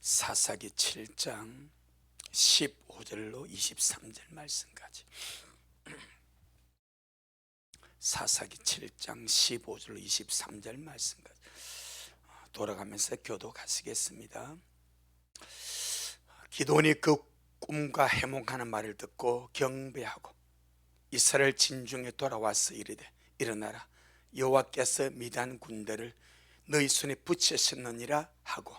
사사기 7장 15절로 23절 말씀까지. 사사기 7장 15절로 23절 말씀까지 돌아가면서 교독하시겠습니다. 기드온이 그 꿈과 해몽하는 말을 듣고 경배하고 이스라엘 진중에 돌아와서 이르되, 일어나라, 여호와께서 미디안 군대를 너희 손에 붙이셨느니라 하고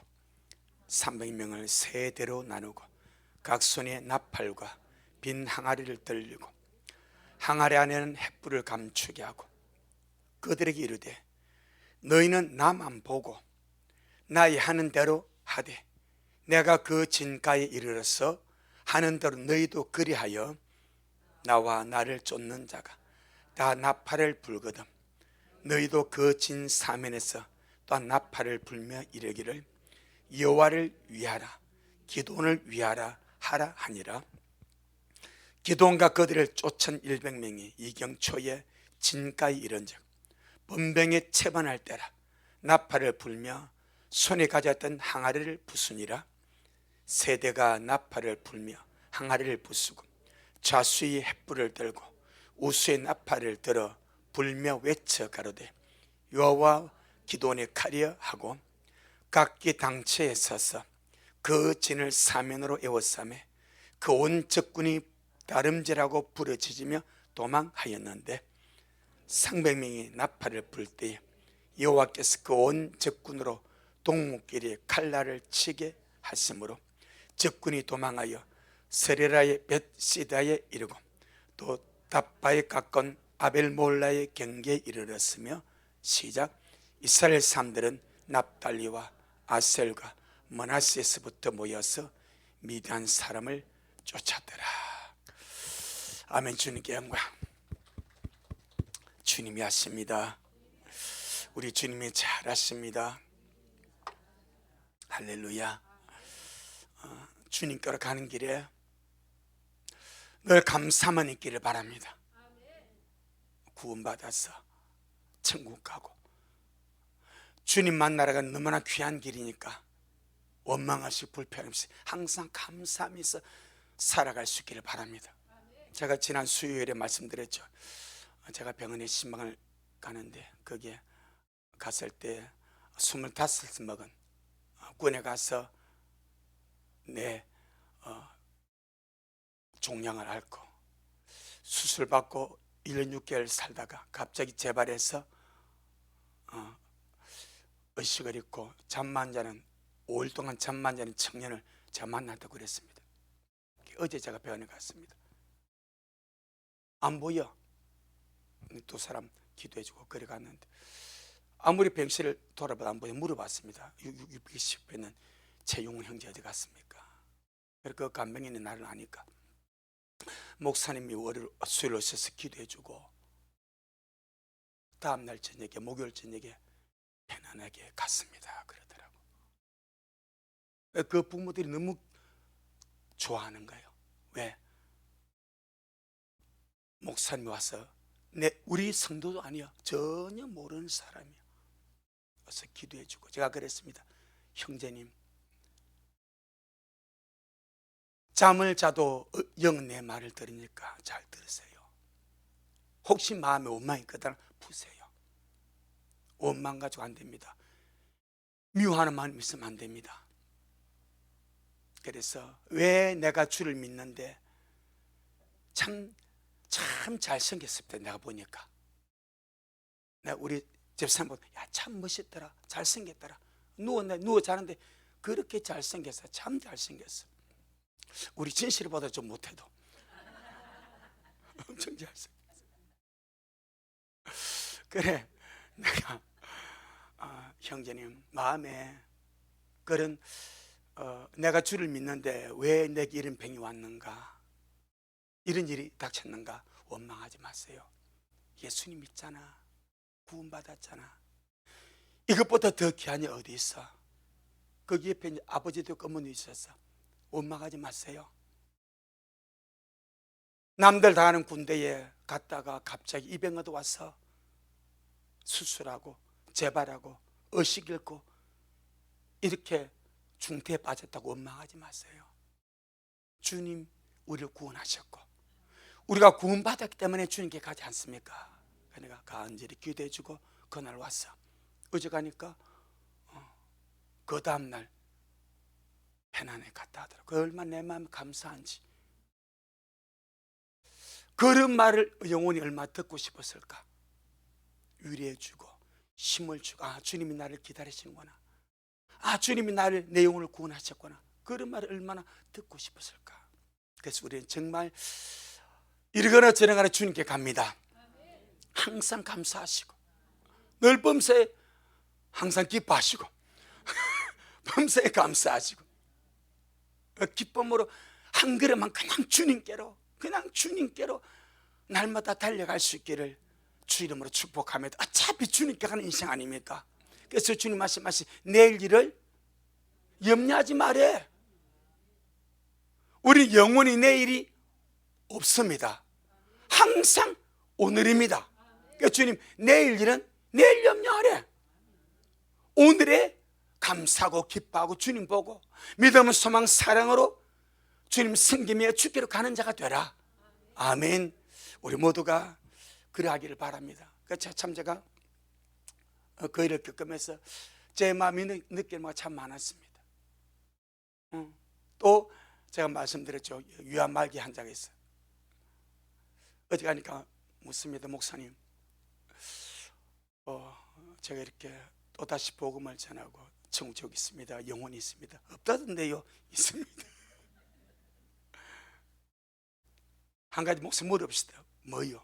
300명을 세 대로 나누고 각 손에 나팔과 빈 항아리를 들리고 항아리 안에는 횃불을 감추게 하고 그들에게 이르되, 너희는 나만 보고 나의 하는 대로 하되 내가 그 진가에 이르러서 하는 대로 너희도 그리하여 나와 나를 쫓는 자가 다 나팔을 불거든 너희도 그 진 사면에서 또한 나팔을 불며 이르기를 여호와를 위하라, 기드온을 위하라 하라 하니라. 기드온과 그들을 쫓은 100명이 이경초에 진가에 이른즉 번병에 채반할 때라 나팔을 불며 손에 가졌던 항아리를 부수니라. 세대가 나팔을 불며 항아리를 부수고 좌수의 횃불을 들고 우수의 나팔을 들어 불며 외쳐 가로되, 여호와 기드온의 칼이여 하고 각기 당체에 서서 그 진을 사면으로 에워싸매 그 온 적군이 다름질하고 부르짖으며 도망하였는데 300명이 나팔을 불 때에 여호와께서 그 온 적군으로 동무끼리 칼날을 치게 하심으로 적군이 도망하여 세레라의 벳시다에 이르고 또 답바에 가까운 아벨몰라의 경계에 이르렀으며 시작. 이스라엘 사람들은 납달리와 아셀과 므낫세에서부터 모여서 미디안 사람을 쫓았더라. 아멘. 주님께 영광. 주님이 하십니다. 우리 주님이 잘하십니다. 할렐루야. 주님께로 가는 길에 늘 감사만 있기를 바랍니다. 구원받아서 천국 가고 주님 만나러가 너무나 귀한 길이니까 원망하시고 불평 없이 항상 감사하면서 살아갈 수 있기를 바랍니다. 제가 지난 수요일에 말씀드렸죠. 제가 병원에 신방을 가는데 거기에 갔을 때 25살 먹은 군에 가서 내 종양을 앓고 수술받고 1년 6개월 살다가 갑자기 재발해서 의식을 잃고 잠만 자는 5일 동안 잠만 자는 청년을 제가 만났다고 그랬습니다. 어제 제가 병원에 갔습니다. 안 보여. 두 사람 기도해주고 그래 갔는데 아무리 병실을 돌아봐도 안 보여. 물어봤습니다. 60배는 최용훈 형제 어디 갔습니까? 그 간병 있는 날을 아니까 목사님이 수요일 오셔서 기도해주고 다음날 저녁에 목요일 저녁에 편안하게 갔습니다 그러더라고. 그 부모들이 너무 좋아하는 거예요. 왜? 목사님이 와서 우리 성도도 아니야, 전혀 모르는 사람이야, 와서 기도해주고 제가 그랬습니다. 형제님, 잠을 자도 영 내 말을 들으니까 잘 들으세요. 혹시 마음에 원망이 있거든 푸세요. 원망 가지고 안 됩니다. 미워하는 마음 있으면 안 됩니다. 그래서 왜 내가 주를 믿는데 참 잘생겼습니다. 내가 보니까 내가 우리 집사람 보고 참 멋있더라, 잘생겼더라. 누워 자는데 그렇게 잘생겼어. 참 잘생겼어. 우리 진실보다 좀 못해도 엄청 잘생겼어. 그래 내가 형제님 마음에 그런 내가 주를 믿는데 왜 내게 이런 병이 왔는가, 이런 일이 닥쳤는가 원망하지 마세요. 예수님 믿잖아, 구원받았잖아. 이것보다 더 귀한 게 어디 있어? 거기 옆에 아버지도 어머니 있었어. 원망하지 마세요. 남들 다 하는 군대에 갔다가 갑자기 이 병도 와서 수술하고 재발하고 의식 잃고 이렇게 중태에 빠졌다고 원망하지 마세요. 주님 우리를 구원하셨고 우리가 구원받았기 때문에 주님께 가지 않습니까? 그러니까 간절히 기도해주고 그날 왔어. 어제 가니까 그 다음날 편안에 갔다 하더라고. 그 얼마나 내 마음이 감사한지. 그런 말을 영혼이 얼마나 듣고 싶었을까. 위로해주고 힘을 주고, 아 주님이 나를 기다리시는구나, 아 주님이 나를, 내 영혼을 구원하셨구나, 그런 말을 얼마나 듣고 싶었을까. 그래서 우리는 정말 이러거나 저러거나 주님께 갑니다. 항상 감사하시고 늘 범사에 항상 기뻐하시고 범사에 감사하시고 기쁨으로 한 걸음만 그냥 주님께로 날마다 달려갈 수 있기를 주 이름으로 축복합니다. 어차피 주님께 가는 인생 아닙니까? 그래서 주님 말씀하신 내일 일을 염려하지 말래. 우리 영원히 내일이 없습니다. 항상 오늘입니다. 그러니까 주님 내일 일은 내일 염려하래. 오늘에 감사하고 기뻐하고 주님 보고 믿음은 소망 사랑으로 주님 섬기며 주께로 가는 자가 되라. 아멘. 우리 모두가 그러하기를 바랍니다. 참 제가 그 일을 겪으면서 제 마음이 느끼는 바가 참 많았습니다. 또 제가 말씀드렸죠. 유한 말기 한 장이 있어요. 어디 가니까 묻습니다. 목사님, 제가 이렇게 또다시 복음을 전하고 천국 있습니다, 영혼이 있습니다. 없다던데요. 있습니다. 한 가지 목사 물어봅시다. 뭐요?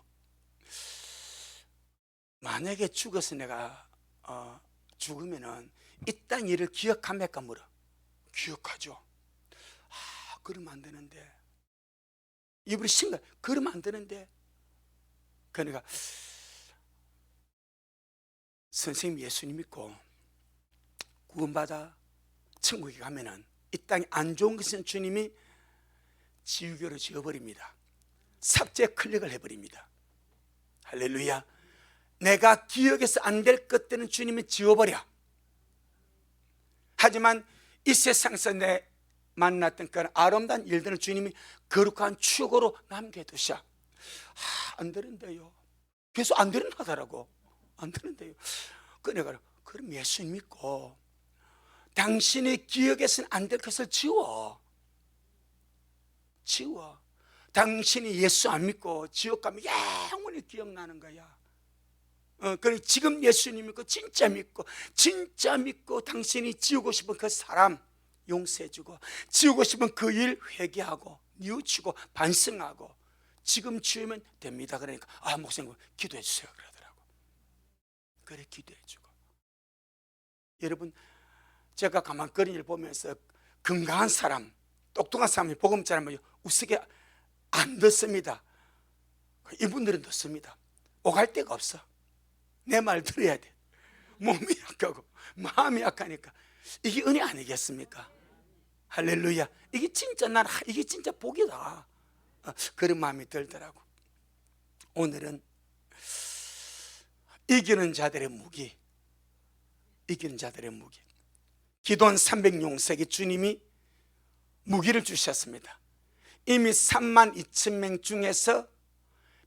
만약에 죽어서 내가 죽으면은 이 땅 일을 기억합니까? 물어. 기억하죠. 그러면 안 되는데. 이분이 심각, 그러면 안 되는데. 그러니까 선생님 예수님 믿고 구원받아 천국에 가면은 이 땅에 안 좋은 것은 주님이 지우개로 지워버립니다. 삭제 클릭을 해버립니다. 할렐루야. 내가 기억해서 안 될 것들은 주님이 지워버려. 하지만 이 세상에서 내 만났던 그런 아름다운 일들은 주님이 거룩한 추억으로 남겨두셔. 안 되는데요. 계속 안 되는다더라고. 안 되는데요. 내가 그럼 예수 믿고 당신의 기억에서는 안 될 것을 지워. 당신이 예수 안 믿고 지옥 가면 영원히 기억나는 거야. 그래 지금 예수님 믿고 진짜 믿고 당신이 지우고 싶은 그 사람 용서해주고, 지우고 싶은 그 일 회개하고 뉘우치고 반성하고 지금 지우면 됩니다. 그러니까 목사님 기도해 주세요 그러더라고. 그래 기도해주고. 여러분, 제가 가만거리를 보면서 건강한 사람, 똑똑한 사람이 복음 전하면 우습게 안 듣습니다. 이분들은 듣습니다. 오갈 데가 없어. 내 말 들어야 돼. 몸이 약하고 마음이 약하니까. 이게 은혜 아니겠습니까? 할렐루야. 이게 진짜 복이다. 그런 마음이 들더라고. 오늘은 이기는 자들의 무기. 기도원 300용색에 주님이 무기를 주셨습니다. 이미 32,000명 중에서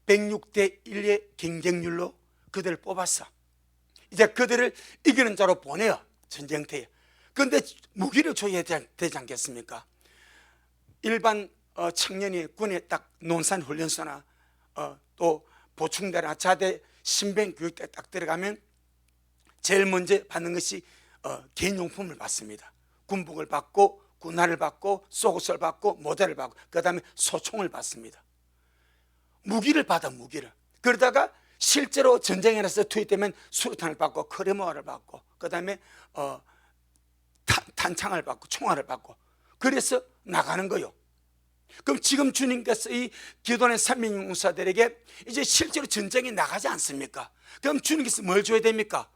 106대 1의 경쟁률로 그들을 뽑았어. 이제 그들을 이기는 자로 보내요. 전쟁터에. 그런데 무기를 줘야 되지 않겠습니까? 일반 청년이 군에 딱 논산훈련소나 또 보충대나 자대 신병 교육대 딱 들어가면 제일 먼저 받는 것이 개인용품을 받습니다. 군복을 받고 군화를 받고 속옷을 받고 모자를 받고 그 다음에 소총을 받습니다. 무기를 받아. 그러다가 실제로 전쟁에 나서 투입되면 수류탄을 받고 크레모아를 받고 그 다음에 탄창을 받고 총알을 받고 그래서 나가는 거요. 그럼 지금 주님께서 이 기도원의 300용사들에게 이제 실제로 전쟁에 나가지 않습니까? 그럼 주님께서 뭘 줘야 됩니까?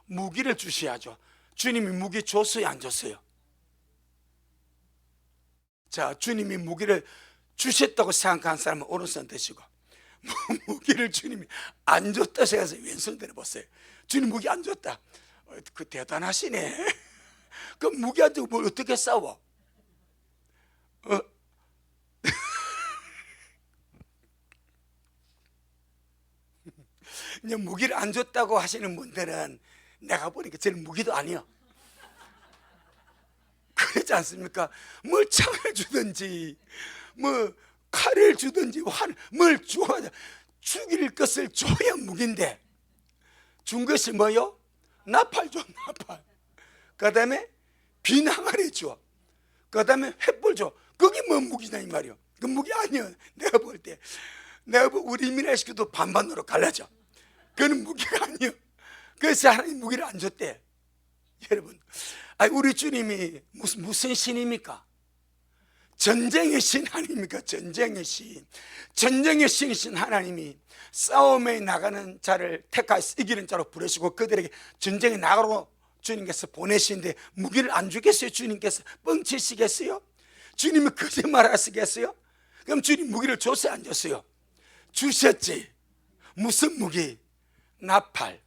무기를 주셔야죠. 주님이 무기 줬어요, 안 줬어요? 자, 주님이 무기를 주셨다고 생각하는 사람은 오른손 드시고, 무기를 주님이 안 줬다 생각해서 왼손 들어보세요. 주님 무기 안 줬다. 그 대단하시네. 그 무기 안 들고 뭘 어떻게 싸워? 이제 무기를 안 줬다고 하시는 분들은 내가 보니까 저는 무기도 아니요. 그렇지 않습니까? 뭘 창을 주든지 뭐 칼을 주든지 뭘 줘야 죽일 것을 줘야 무기인데 준 것이 뭐요? 나팔 줘, 나팔. 그 다음에 빈 항아리 줘. 그 다음에 횃불 줘. 그게 뭐 무기냐 이 말이요. 그 무기 아니요. 내가 볼 때 우리 민혜식도 반반으로 갈라져. 그건 무기가 아니요. 그래서 하나님 무기를 안 줬대. 여러분, 우리 주님이 무슨 신입니까? 전쟁의 신 아닙니까? 전쟁의 신. 전쟁의 신이신 하나님이 싸움에 나가는 자를 택하여 이기는 자로 부르시고 그들에게 전쟁에 나가라고 주님께서 보내시는데 무기를 안 주겠어요? 주님께서 뻥치시겠어요? 주님이 거짓말 하시겠어요? 그럼 주님 무기를 줬어요? 안 줬어요? 주셨지. 무슨 무기? 나팔,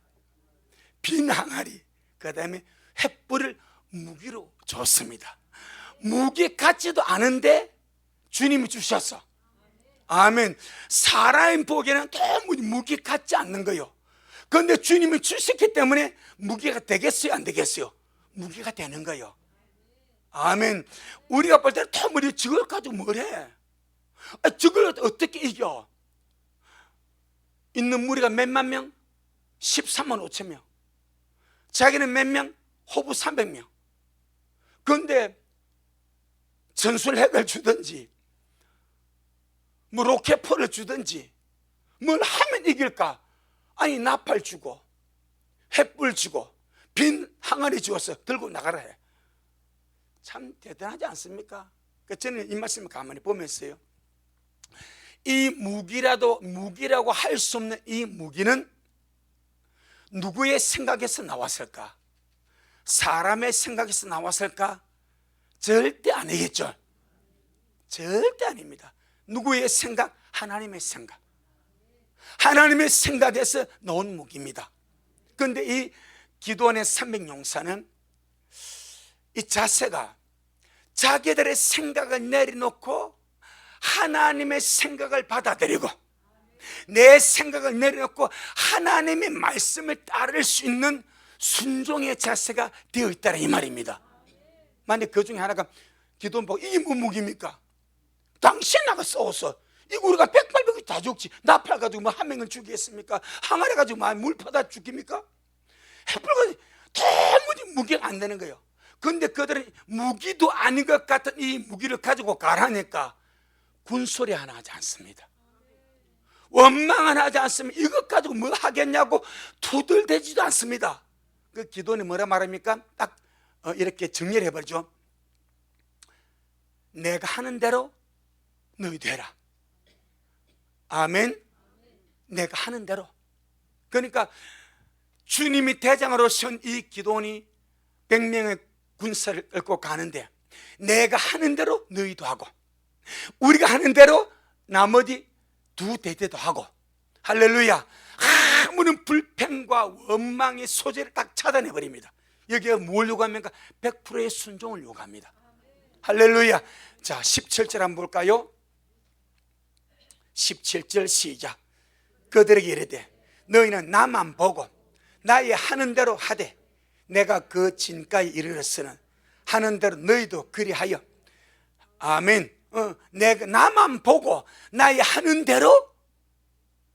빈 항아리, 그 다음에 횃불을 무기로 줬습니다. 무기 같지도 않은데 주님이 주셨어. 아멘. 사람 보기에는 너무 무기 같지 않는 거예요. 그런데 주님이 주셨기 때문에 무기가 되겠어요? 안 되겠어요? 무기가 되는 거예요. 아멘. 우리가 볼 때는 더 우리 저걸 가지고 뭘 해? 저걸 어떻게 이겨? 있는 무리가 몇만 명? 13만 5천 명. 자기는 몇 명? 호부 300명. 그런데 전술핵을 주든지 뭐 로켓포를 주든지 뭘 하면 이길까? 아니 나팔 주고 횃불 주고 빈 항아리 주어서 들고 나가라 해. 참 대단하지 않습니까? 저는 이 말씀을 가만히 보면서요, 이 무기라고 할 수 없는 이 무기는 누구의 생각에서 나왔을까? 사람의 생각에서 나왔을까? 절대 아니겠죠. 절대 아닙니다. 누구의 생각? 하나님의 생각. 하나님의 생각에서 나온 무기입니다. 그런데 이 기도원의 300용사는 이 자세가 자기들의 생각을 내려놓고 하나님의 생각을 받아들이고 내 생각을 내려놓고 하나님의 말씀을 따를 수 있는 순종의 자세가 되어 있다는 이 말입니다. 만약 그 중에 하나가 기도원 보고 이게 뭐 무기입니까? 당신 나가 싸워서 이거 우리가 백발백이 다 죽지. 나팔 가지고 뭐 한 명을 죽이겠습니까? 항아리 가지고 물 퍼다 죽입니까? 햇불 가지고 도무지 무기가 안 되는 거예요. 그런데 그들은 무기도 아닌 것 같은 이 무기를 가지고 가라니까 군소리 하나 하지 않습니다. 원망 하나 하지 않습니다. 이것 가지고 뭐 하겠냐고 투덜대지도 않습니다. 그 기도원이 뭐라 말합니까? 딱 이렇게 정리를 해버리죠. 내가 하는 대로 너희도 해라. 아멘. 내가 하는 대로. 그러니까 주님이 대장으로 선 이 기도원이 100명의 군사를 끌고 가는데 내가 하는 대로 너희도 하고 우리가 하는 대로 나머지 두 대대도 하고, 할렐루야. 아무런 불평과 원망의 소재를 딱 차단해버립니다. 여기가 뭘 요구합니까? 100%의 순종을 요구합니다. 할렐루야. 자, 17절 한번 볼까요? 17절 시작. 그들에게 이르되 너희는 나만 보고 나의 하는 대로 하되 내가 그 진가에 이르렀으는 하는 대로 너희도 그리하여. 아멘. 내가 나만 보고 나의 하는 대로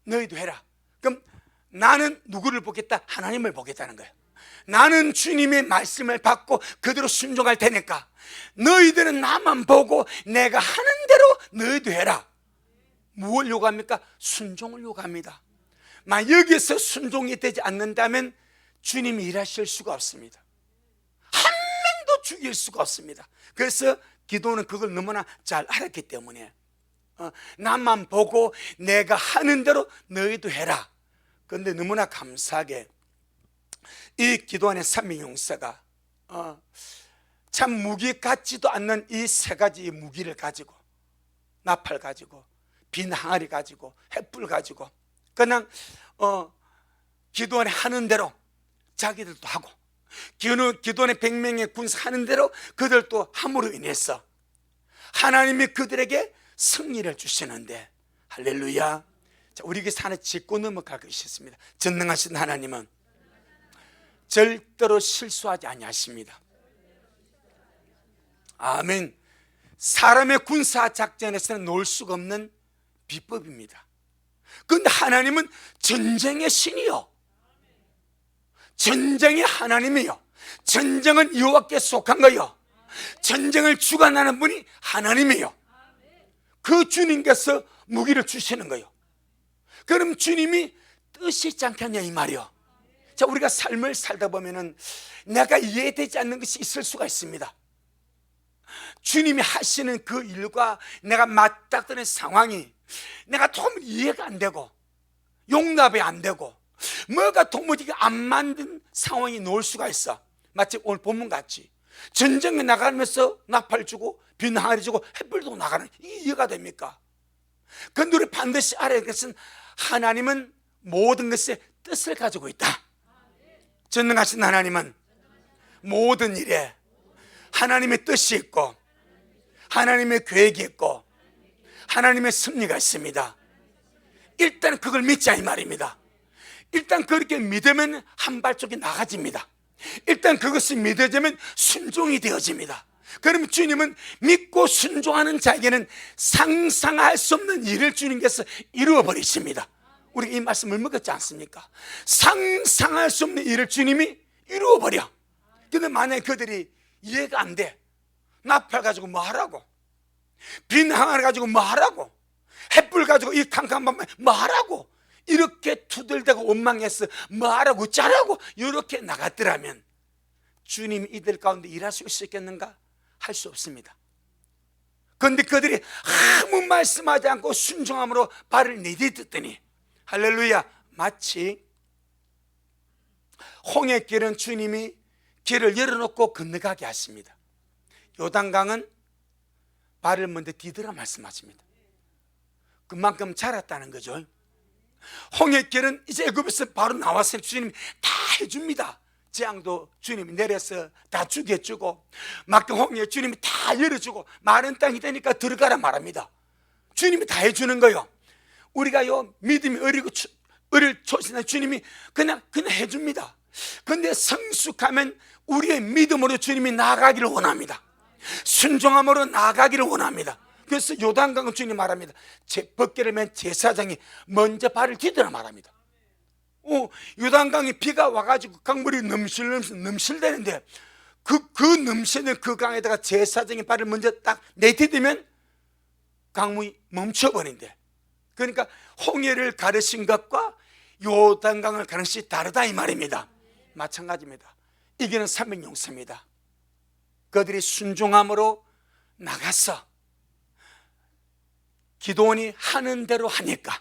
너희도 해라. 그럼 나는 누구를 보겠다? 하나님을 보겠다는 거예요. 나는 주님의 말씀을 받고 그대로 순종할 테니까 너희들은 나만 보고 내가 하는 대로 너희도 해라. 무엇을 요구합니까? 순종을 요구합니다. 만약 여기서 순종이 되지 않는다면 주님이 일하실 수가 없습니다. 한 명도 죽일 수가 없습니다. 그래서 기도는 그걸 너무나 잘 알았기 때문에 나만 보고 내가 하는 대로 너희도 해라. 그런데 너무나 감사하게 이 기도원의 300용사가 참 무기 같지도 않는 이 세 가지 무기를 가지고 나팔 가지고 빈 항아리 가지고 횃불 가지고 그냥 기도원이 하는 대로 자기들도 하고 기돈의 100명의 군사하는 대로 그들도 함으로 인해서 하나님이 그들에게 승리를 주시는데, 할렐루야. 자, 우리에게 사는 짚고 넘어갈 것이 있습니다. 전능하신 하나님은 절대로 실수하지 아니하십니다. 아멘. 사람의 군사 작전에서는 놓을 수가 없는 비법입니다. 그런데 하나님은 전쟁의 신이요, 전쟁의 하나님이요, 전쟁은 여호와께 속한 거요, 전쟁을 주관하는 분이 하나님이요. 그 주님께서 무기를 주시는 거요. 그럼 주님이 뜻이 있지 않겠냐 이 말이요. 자, 우리가 삶을 살다 보면은 내가 이해되지 않는 것이 있을 수가 있습니다. 주님이 하시는 그 일과 내가 맞닥뜨리는 상황이 내가 도무지 이해가 안 되고 용납이 안 되고 뭐가 도무지 안 만든 상황이 놓을 수가 있어. 마치 오늘 본문 같이 전쟁에 나가면서 나팔 주고 비 항아리 주고 햇불도 나가는, 이게 이해가 됩니까? 그런데 우리 반드시 알아야 할 것은 하나님은 모든 것에 뜻을 가지고 있다. 전능하신 하나님은 모든 일에 하나님의 뜻이 있고 하나님의 계획이 있고 하나님의 승리가 있습니다. 일단 그걸 믿자 이 말입니다. 일단 그렇게 믿으면 한 발짝이 나가집니다. 일단 그것이 믿어지면 순종이 되어집니다. 그러면 주님은 믿고 순종하는 자에게는 상상할 수 없는 일을 주님께서 이루어 버리십니다. 우리가 이 말씀을 먹었지 않습니까? 상상할 수 없는 일을 주님이 이루어 버려. 근데 만약에 그들이 이해가 안 돼, 나팔 가지고 뭐 하라고, 빈 항아리 가지고 뭐 하라고, 햇불 가지고 이 캄캄밤에 뭐 하라고, 이렇게 투덜대고 원망해서 뭐 하라고 짜라고 이렇게 나갔더라면 주님이 이들 가운데 일할 수 있었겠는가? 할 수 없습니다. 그런데 그들이 아무 말씀하지 않고 순종함으로 발을 내딛었더니, 할렐루야, 마치 홍해길은 주님이 길을 열어놓고 건너가게 하십니다. 요단강은 발을 먼저 디디라 말씀하십니다. 그만큼 자랐다는 거죠. 홍해길은 이제 애굽에서 바로 나와서 주님이 다 해줍니다. 재앙도 주님이 내려서 다 주게 해주고, 막대 홍해 주님이 다 열어주고, 마른 땅이 되니까 들어가라 말합니다. 주님이 다 해주는 거요. 우리가 믿음이 어릴 초신에 주님이 그냥 해줍니다. 그런데 성숙하면 우리의 믿음으로 주님이 나아가기를 원합니다. 순종함으로 나아가기를 원합니다. 그래서 요단강은 주님 말합니다. 벗개를 맨 제사장이 먼저 발을 디디라 말합니다. 요단강에 비가 와가지고 강물이 넘실대는데 그 넘치는 그 강에다가 제사장이 발을 먼저 딱 내디디면 강물이 멈춰버린대. 그러니까 홍해를 가르신 것과 요단강을 가르신 것이 다르다 이 말입니다. 마찬가지입니다. 이게는 300용사입니다. 그들이 순종함으로 나가서 기도원이 하는 대로 하니까,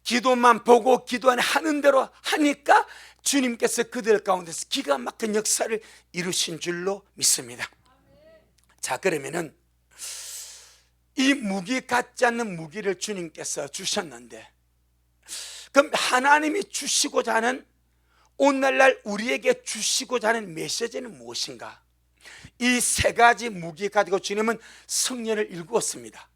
기도만 보고 기도원이 하는 대로 하니까 주님께서 그들 가운데서 기가 막힌 역사를 이루신 줄로 믿습니다. 자, 그러면은 이 무기 같지 않는 무기를 주님께서 주셨는데, 그럼 하나님이 주시고자 하는, 오늘날 우리에게 주시고자 하는 메시지는 무엇인가? 이 세 가지 무기 가지고 주님은 성년을 일구었습니다.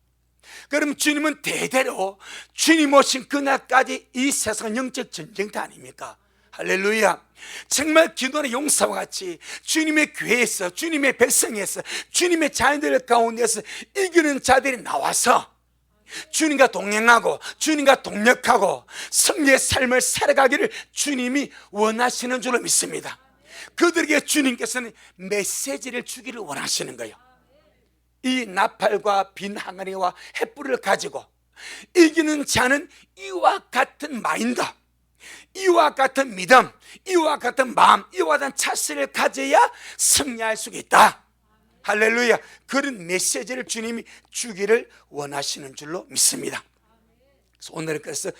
그럼 주님은 대대로 주님 오신 그날까지 이 세상은 영적 전쟁터 아닙니까? 할렐루야. 정말 기도의 용사와 같이 주님의 교회에서, 주님의 백성에서, 주님의 자녀들 가운데서 이기는 자들이 나와서 주님과 동행하고 주님과 동력하고 승리의 삶을 살아가기를 주님이 원하시는 줄로 믿습니다. 그들에게 주님께서는 메시지를 주기를 원하시는 거예요. 이 나팔과 빈 항아리와 햇불을 가지고 이기는 자는 이와 같은 마인드, 이와 같은 믿음, 이와 같은 마음, 이와 같은 차세를 가져야 승리할 수 있다. 할렐루야. 그런 메시지를 주님이 주기를 원하시는 줄로 믿습니다. 그래서 오늘은 그래서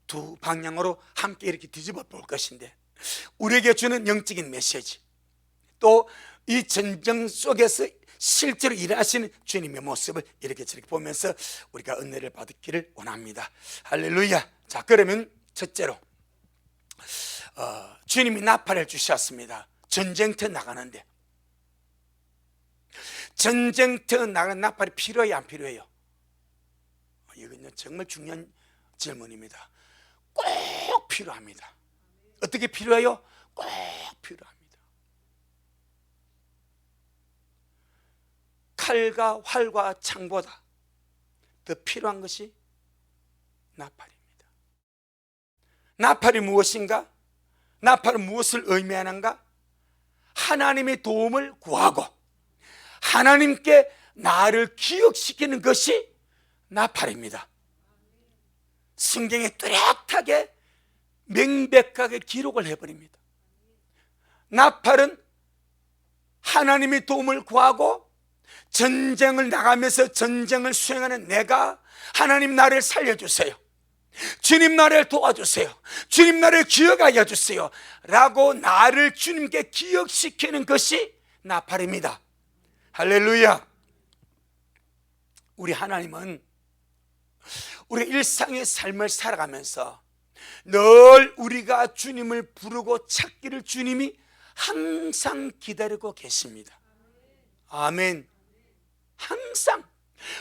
두 방향으로 함께 이렇게 뒤집어 볼 것인데, 우리에게 주는 영적인 메시지, 또 이 전쟁 속에서 실제로 일하시는 주님의 모습을 이렇게 저렇게 보면서 우리가 은혜를 받기를 원합니다. 할렐루야. 자, 그러면 첫째로 주님이 나팔을 주셨습니다. 전쟁터 나가는데, 전쟁터 나가는 나팔이 필요해요, 안 필요해요? 이건 정말 중요한 질문입니다. 꼭 필요합니다. 어떻게 필요해요? 꼭 필요합니다. 칼과 활과 창보다 더 필요한 것이 나팔입니다. 나팔이 무엇인가? 나팔은 무엇을 의미하는가? 하나님의 도움을 구하고 하나님께 나를 기억시키는 것이 나팔입니다. 성경에 뚜렷하게 명백하게 기록을 해버립니다. 나팔은 하나님의 도움을 구하고 전쟁을 나가면서 전쟁을 수행하는 내가, 하나님 나를 살려주세요, 주님 나를 도와주세요, 주님 나를 기억하여 주세요 라고 나를 주님께 기억시키는 것이 나팔입니다. 할렐루야. 우리 하나님은 우리 일상의 삶을 살아가면서 늘 우리가 주님을 부르고 찾기를 주님이 항상 기다리고 계십니다. 아멘. 항상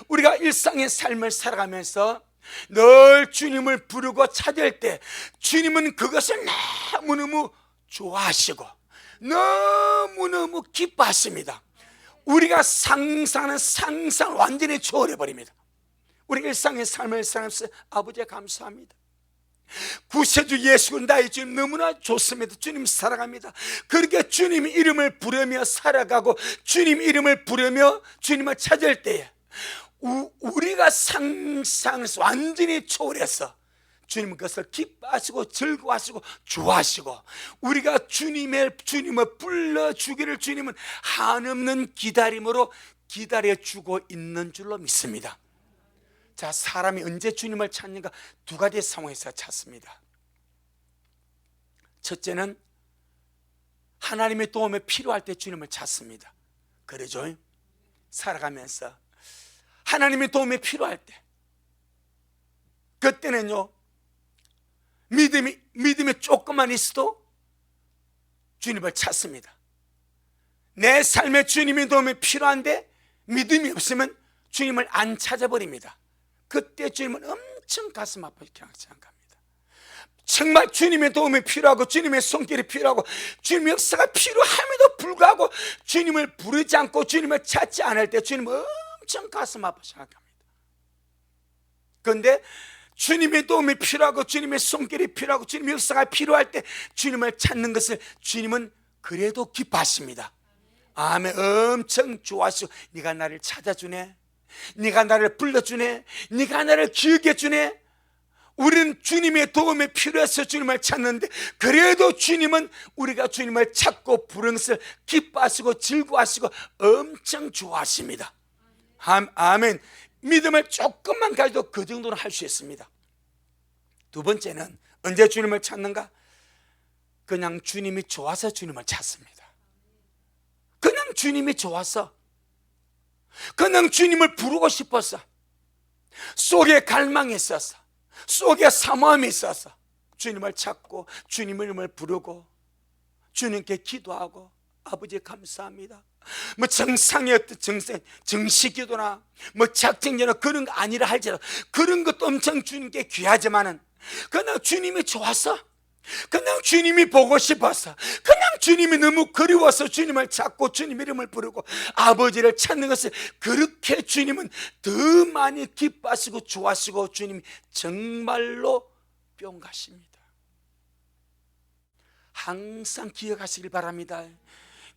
우리가 일상의 삶을 살아가면서 늘 주님을 부르고 찾을 때 주님은 그것을 너무너무 좋아하시고 너무너무 기뻐하십니다. 우리가 상상하는 상상을 완전히 초월해버립니다. 우리 일상의 삶을 살아가면서 아버지 감사합니다. 구세주 예수 나의 주님 너무나 좋습니다. 주님 사랑합니다. 그렇게 주님 이름을 부르며 살아가고 주님 이름을 부르며 주님을 찾을 때에 우리가 상상해서 완전히 초월해서 주님은 그것을 기뻐하시고 즐거워하시고 좋아하시고 우리가 주님을 불러주기를 주님은 한없는 기다림으로 기다려주고 있는 줄로 믿습니다. 자, 사람이 언제 주님을 찾는가? 두 가지 상황에서 찾습니다. 첫째는 하나님의 도움이 필요할 때 주님을 찾습니다. 그러죠? 살아가면서 하나님의 도움이 필요할 때, 그때는요 믿음이 조금만 있어도 주님을 찾습니다. 내 삶에 주님의 도움이 필요한데 믿음이 없으면 주님을 안 찾아버립니다. 그때 주님은 엄청 가슴 아프게 생각합니다. 정말 주님의 도움이 필요하고 주님의 손길이 필요하고 주님의 역사가 필요함에도 불구하고 주님을 부르지 않고 주님을 찾지 않을 때 주님은 엄청 가슴 아프게 생각합니다. 그런데 주님의 도움이 필요하고 주님의 손길이 필요하고 주님의 역사가 필요할 때 주님을 찾는 것을 주님은 그래도 기뻐하십니다. 아멘. 엄청 좋아하시고 네가 나를 찾아주네, 네가 나를 불러주네, 네가 나를 기억해 주네. 우리는 주님의 도움이 필요해서 주님을 찾는데 그래도 주님은 우리가 주님을 찾고 부르는 것을 기뻐하시고 즐거워하시고 엄청 좋아하십니다. 아멘. 믿음을 조금만 가져도 그 정도는 할 수 있습니다. 두 번째는 언제 주님을 찾는가? 그냥 주님이 좋아서 주님을 찾습니다. 그냥 주님이 좋아서, 그냥 주님을 부르고 싶어서, 속에 갈망이 있어서, 속에 사모함이 있어서 주님을 찾고 주님의 이름을 부르고 주님께 기도하고 아버지 감사합니다. 뭐 정상이었던 정식기도나 뭐 작정기도나 그런 거 아니라 할지라도 그런 것도 엄청 주님께 귀하지만은 그냥 주님이 좋아서, 그냥 주님이 보고 싶어서, 그냥 주님이 너무 그리워서 주님을 찾고 주님 이름을 부르고 아버지를 찾는 것을 그렇게 주님은 더 많이 기뻐하시고 좋아하시고 주님이 정말로 뿅가십니다. 항상 기억하시길 바랍니다.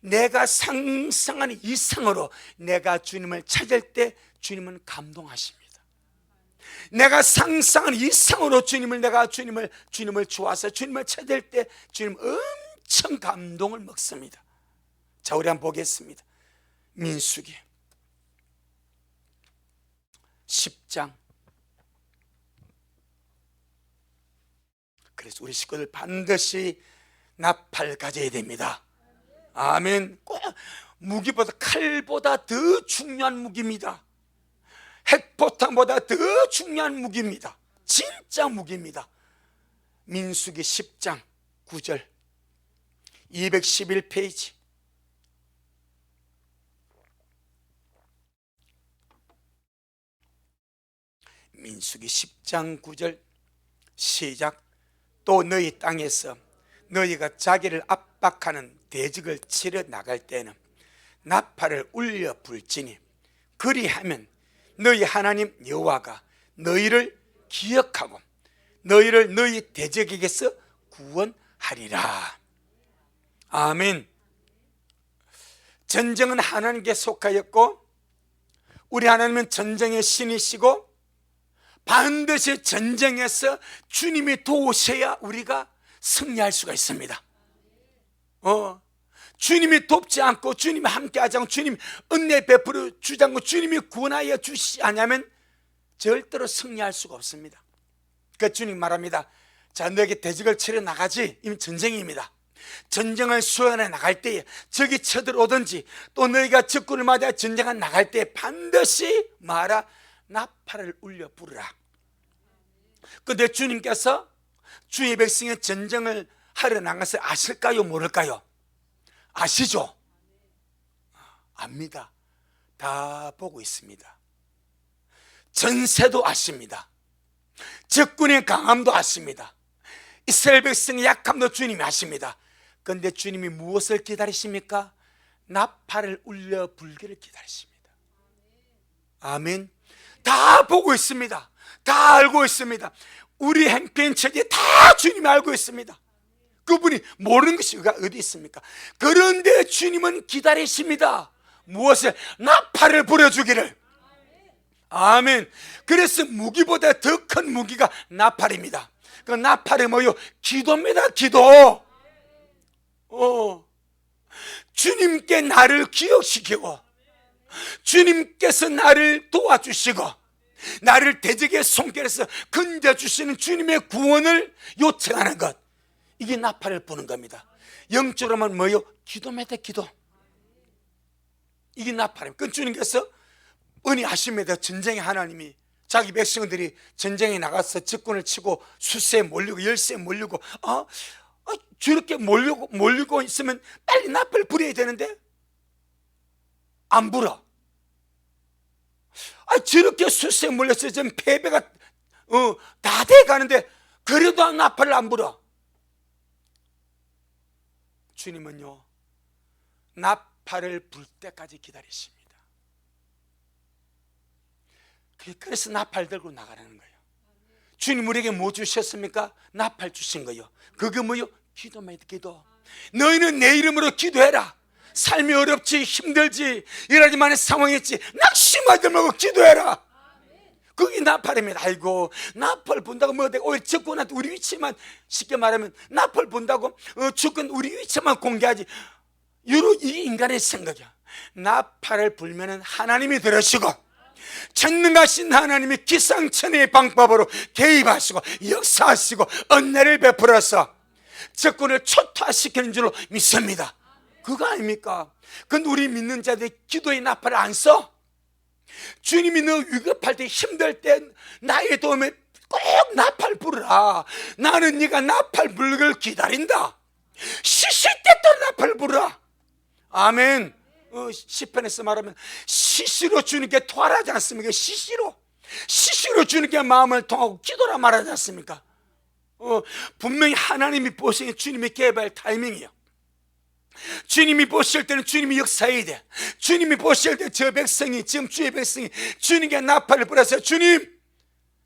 내가 상상하는 이상으로 내가 주님을 찾을 때 주님은 감동하십니다. 내가 상상하는 이상으로 내가 주님을 좋아서 주님을 찾을 때 주님 엄청 감동을 먹습니다. 자, 우리 한번 보겠습니다. 민수기 10장. 그래서 우리 식구들 반드시 나팔 가져야 됩니다. 아멘. 꼭 무기보다 칼보다 더 중요한 무기입니다. 핵포탄보다 더 중요한 무기입니다. 진짜 무기입니다. 민수기 10장 9절 211페이지. 민수기 10장 9절 시작. 또 너희 땅에서 너희가 자기를 압박하는 대적을 치러 나갈 때는 나팔을 울려 불지니 그리하면 너희 하나님 여호와가 너희를 기억하고 너희를 너희 대적에게서 구원하리라. 아멘. 전쟁은 하나님께 속하였고 우리 하나님은 전쟁의 신이시고 반드시 전쟁에서 주님이 도우셔야 우리가 승리할 수가 있습니다. 주님이 돕지 않고 주님이 함께하지 않고 주님이 은혜 베풀어 주지 않고 주님이 구원하여 주시지 않으면 절대로 승리할 수가 없습니다. 그러니까 주님 말합니다. 자, 너에게 대적을 치러 나가지. 이미 전쟁입니다. 전쟁을 수행해 나갈 때에 적이 쳐들어오든지 또 너희가 적군을 맞아 전쟁에 나갈 때에 반드시 말아 나팔을 울려 부르라. 그런데 주님께서 주의 백성의 전쟁을 하러 나가서 아실까요? 모를까요? 아시죠? 압니다. 다 보고 있습니다. 전세도 아십니다. 적군의 강함도 아십니다. 이스라엘 백성의 약함도 주님이 아십니다. 그런데 주님이 무엇을 기다리십니까? 나팔을 울려 불기를 기다리십니다. 아멘. 다 보고 있습니다. 다 알고 있습니다. 우리 행편처지 다 주님이 알고 있습니다. 그분이 모르는 것이 어디 있습니까? 그런데 주님은 기다리십니다. 무엇을? 나팔을 불어주기를. 아멘. 그래서 무기보다 더 큰 무기가 나팔입니다. 그 나팔이 뭐요? 기도입니다. 기도. 주님께 나를 기억시키고 주님께서 나를 도와주시고 나를 대적의 손길에서 건져주시는 주님의 구원을 요청하는 것, 이게 나팔을 부는 겁니다. 영적으로만 뭐요? 기도입니다. 기도. 이게 나팔입니다. 그 주님께서 은혜하십니다. 전쟁의 하나님이 자기 백성들이 전쟁에 나가서 적군을 치고 수세에 몰리고 열세에 몰리고 저렇게 몰리고 있으면 빨리 나팔을 불어야 되는데 안 불어. 저렇게 수세에 몰렸어요. 지금 패배가 다 돼가는데 그래도 나팔을 안 불어. 주님은요 나팔을 불 때까지 기다리십니다. 그래서 나팔 들고 나가라는 거예요. 주님 우리에게 뭐 주셨습니까? 나팔 주신 거예요. 그게 뭐요? 기도입니다. 기도. 너희는 내 이름으로 기도해라. 삶이 어렵지 힘들지 일하지 않은 상황이었지 낙심하지 말고 기도해라. 그게 나팔입니다. 아이고 나팔 분다고 뭐 되고 오히려 적군한테 우리 위치만, 쉽게 말하면 나팔 분다고 적군 우리 위치만 공개하지. 이 인간의 생각이야. 나팔을 불면은 하나님이 들으시고 전능하신 하나님이 기상천외의 방법으로 개입하시고 역사하시고 은혜를 베풀어서 적군을 초토화시키는 줄로 믿습니다. 그거 아닙니까? 근데 우리 믿는 자들이 기도의 나팔을 안 써? 주님이 너 위급할 때 힘들 때 나의 도움에 꼭 나팔 부르라. 나는 네가 나팔 불기를 기다린다. 시실 때 또 나팔 부르라. 아멘. 시편에서 말하면 시시로 주님께 토하지 않습니까? 시시로 주님께 마음을 통하고 기도라 말하지 않습니까? 분명히 하나님이 보시기에 주님이 개발 타이밍이에요. 주님이 보실 때는 주님이 역사해야 돼. 주님이 보실 때 저 백성이, 지금 주의 백성이 주님께 나팔을 불어서 주님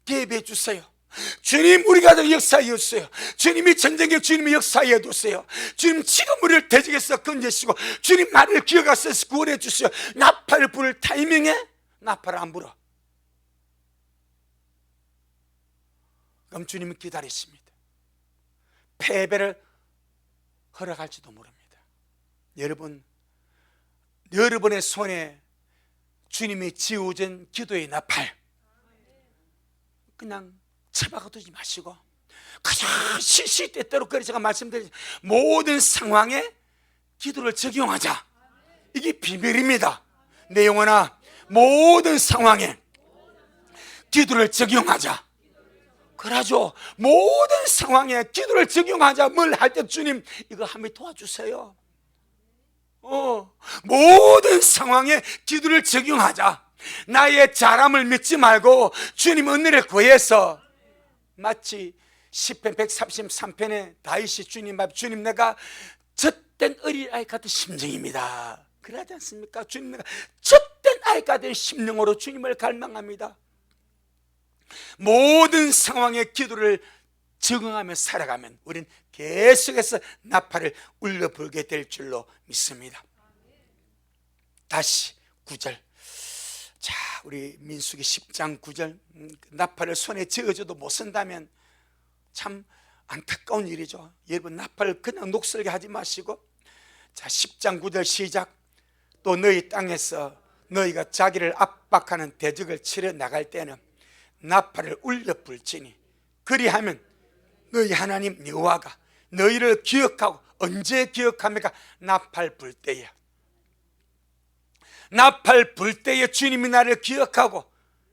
개입해 주세요. 주님 우리 가정 역사해 주세요. 주님이 전쟁에 주님이 역사해 주세요. 주님 지금 우리를 대적에서 건져주시고 주님 나를 기억하셔서 구원해 주세요. 나팔을 부를 타이밍에 나팔을 안 불어. 그럼 주님은 기다리십니다. 패배를 허락할지도 모릅니다. 여러분의 손에 주님이 지어준 기도의 나팔 그냥 처박아두지 마시고 그냥 시시때때로, 그래서 제가 말씀드린 모든 상황에 기도를 적용하자. 이게 비밀입니다. 내 영혼아, 모든 상황에 기도를 적용하자. 그러죠. 모든 상황에 기도를 적용하자. 뭘 할 때 주님 이거 한번 도와주세요. 모든 상황에 기도를 적용하자. 나의 잘함을 믿지 말고 주님 은혜를 구해서, 마치 시편 133편에 다윗이 주님 앞, 주님 내가 젖된 어린아이 같은 심정입니다. 그러지 않습니까? 주님 내가 젖된 아이 같은 심령으로 주님을 갈망합니다. 모든 상황에 기도를 적응하며 살아가면 우리는 계속해서 나팔을 울려 불게 될 줄로 믿습니다. 다시 9절. 자, 우리 민수기 10장 9절. 나팔을 손에 쥐어줘도 못 쓴다면 참 안타까운 일이죠. 여러분, 나팔을 그냥 녹슬게 하지 마시고, 자, 10장 9절 시작. 또 너희 땅에서 너희가 자기를 압박하는 대적을 치러 나갈 때는 나팔을 울려 불지니, 그리하면 너희 하나님 여호와가 너희를 기억하고, 언제 기억합니까? 나팔 불 때에. 나팔 불 때에 주님이 나를 기억하고,